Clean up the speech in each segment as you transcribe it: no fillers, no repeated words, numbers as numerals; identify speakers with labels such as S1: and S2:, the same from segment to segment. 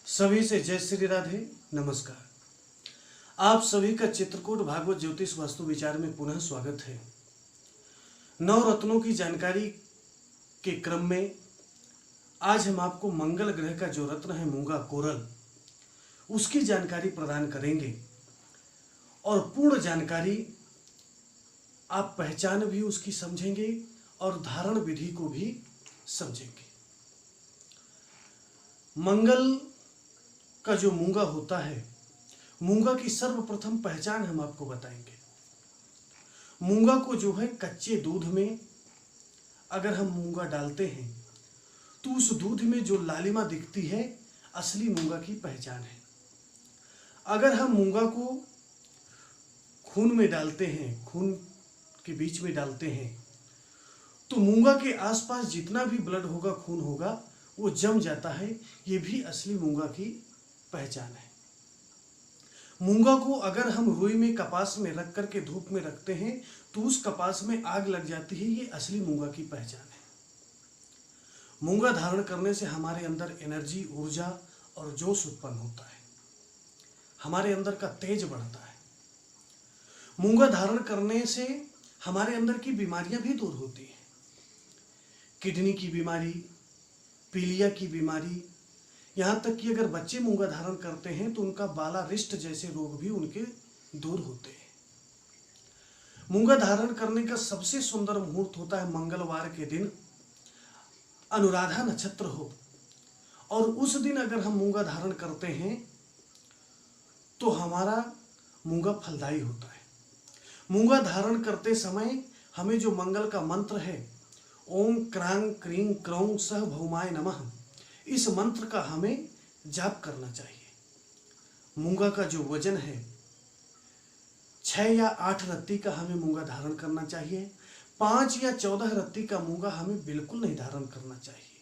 S1: सभी से जय श्री राधे, नमस्कार। आप सभी का चित्रकूट भागवत ज्योतिष वास्तु विचार में पुनः स्वागत है। नवरत्नों की जानकारी के क्रम में आज हम आपको मंगल ग्रह का जो रत्न है मूंगा कोरल, उसकी जानकारी प्रदान करेंगे और पूर्ण जानकारी आप पहचान भी उसकी समझेंगे और धारण विधि को भी समझेंगे। मंगल का जो मूंगा होता है, मूंगा की सर्वप्रथम पहचान हम आपको बताएंगे। मूंगा को जो है कच्चे दूध में अगर हम मूंगा डालते हैं तो उस दूध में जो लालिमा दिखती है असली मूंगा की पहचान है। अगर हम मूंगा को खून में डालते हैं, खून के बीच में डालते हैं, तो मूंगा के आसपास जितना भी ब्लड होगा, खून होगा, वो जम जाता है। ये भी असली मूंगा की पहचान है। मूंगा को अगर हम रुई में, कपास में रख करके धूप में रखते हैं तो उस कपास में आग लग जाती है। ये असली मूंगा की पहचान है। मूंगा धारण करने से हमारे अंदर एनर्जी, ऊर्जा और जोश उत्पन्न होता है। हमारे अंदर का तेज बढ़ता है। मूंगा धारण करने से हमारे अंदर की बीमारियां भी दूर होती हैं। किडनी की बीमारी, पीलिया की बीमारी, यहाँ तक कि अगर बच्चे मूंगा धारण करते हैं तो उनका बालारिष्ट जैसे रोग भी उनके दूर होते हैं। मूंगा धारण करने का सबसे सुंदर मुहूर्त होता है मंगलवार के दिन, अनुराधा नक्षत्र हो, और उस दिन अगर हम मूंगा धारण करते हैं तो हमारा मूंगा फलदायी होता है। मूंगा धारण करते समय हमें जो मंगल का मंत्र है, ओम क्रांग क्रीं क्रौं सह भौमाय नमः, इस मंत्र का हमें जाप करना चाहिए। मूंगा का जो वजन है 6 या 8 रत्ती का हमें मूंगा धारण करना चाहिए। 5 या 14 रत्ती का मूंगा हमें बिल्कुल नहीं धारण करना चाहिए।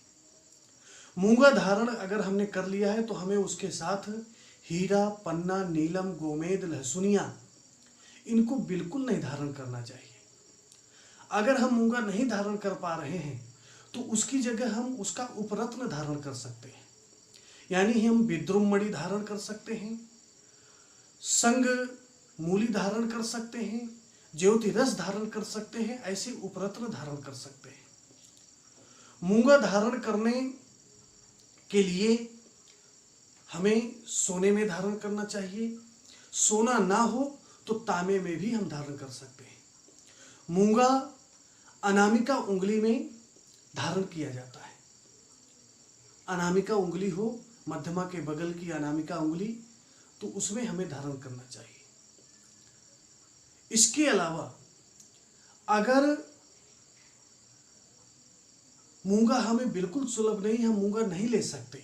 S1: मूंगा धारण अगर हमने कर लिया है तो हमें उसके साथ हीरा, पन्ना, नीलम, गोमेद, लहसुनिया, इनको बिल्कुल नहीं धारण करना चाहिए। अगर हम मूंगा नहीं धारण कर पा रहे हैं तो उसकी जगह हम उसका उपरत्न धारण कर सकते हैं। यानी हम विद्रुम मणि धारण कर सकते हैं, संग मूली धारण कर सकते हैं, ज्योति रस धारण कर सकते हैं। ऐसे उपरत्न धारण कर सकते हैं। मूंगा धारण करने के लिए हमें सोने में धारण करना चाहिए। सोना ना हो तो तांबे में भी हम धारण कर सकते हैं। मूंगा अनामिका उंगली में धारण किया जाता है। अनामिका उंगली हो, मध्यमा के बगल की अनामिका उंगली, तो उसमें हमें धारण करना चाहिए। इसके अलावा अगर मूंगा हमें बिल्कुल सुलभ नहीं, हम मूंगा नहीं ले सकते,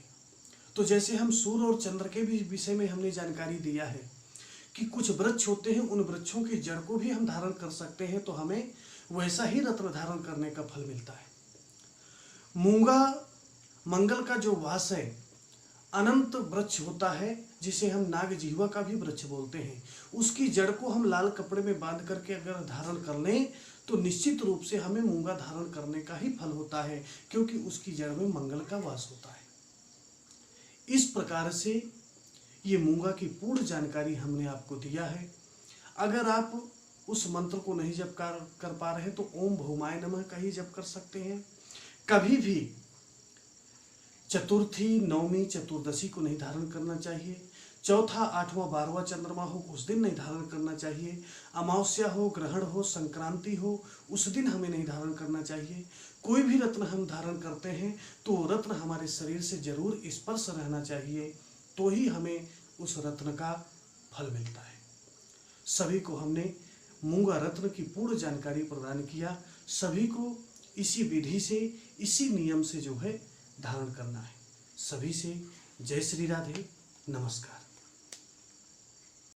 S1: तो जैसे हम सूर्य और चंद्र के भी विषय में हमने जानकारी दिया है कि कुछ वृक्ष होते हैं, उन वृक्षों की जड़ को भी हम धारण कर सकते हैं, तो हमें वैसा ही रत्न धारण करने का फल मिलता है। मूंगा मंगल का जो वास है, अनंत वृक्ष होता है जिसे हम नागजीवा का भी वृक्ष बोलते हैं। उसकी जड़ को हम लाल कपड़े में बांध करके अगर धारण कर लें तो निश्चित रूप से हमें मूंगा धारण करने का ही फल होता है, क्योंकि उसकी जड़ में मंगल का वास होता है। इस प्रकार से ये मूंगा की पूर्ण जानकारी हमने आपको दिया है। अगर आप उस मंत्र को नहीं जप कर पा रहे तो ओम भौमाय नमः का ही जप कर सकते हैं। कभी भी चतुर्थी, नवमी, चतुर्दशी को नहीं धारण करना चाहिए। चौथा, 8वां, 12वां चंद्रमा हो उस दिन नहीं धारण करना चाहिए। अमावस्या हो, ग्रहण हो, संक्रांति हो, उस दिन हमें नहीं धारण करना चाहिए। कोई भी रत्न हम धारण करते हैं तो रत्न हमारे शरीर से जरूर स्पर्श रहना चाहिए, तो ही हमें उस रत्न का फल मिलता है। सभी को हमने मूंगा रत्न की पूर्ण जानकारी प्रदान किया। सभी को इसी विधि से, इसी नियम से जो है धारण करना है। सभी से जय श्री राधे, नमस्कार।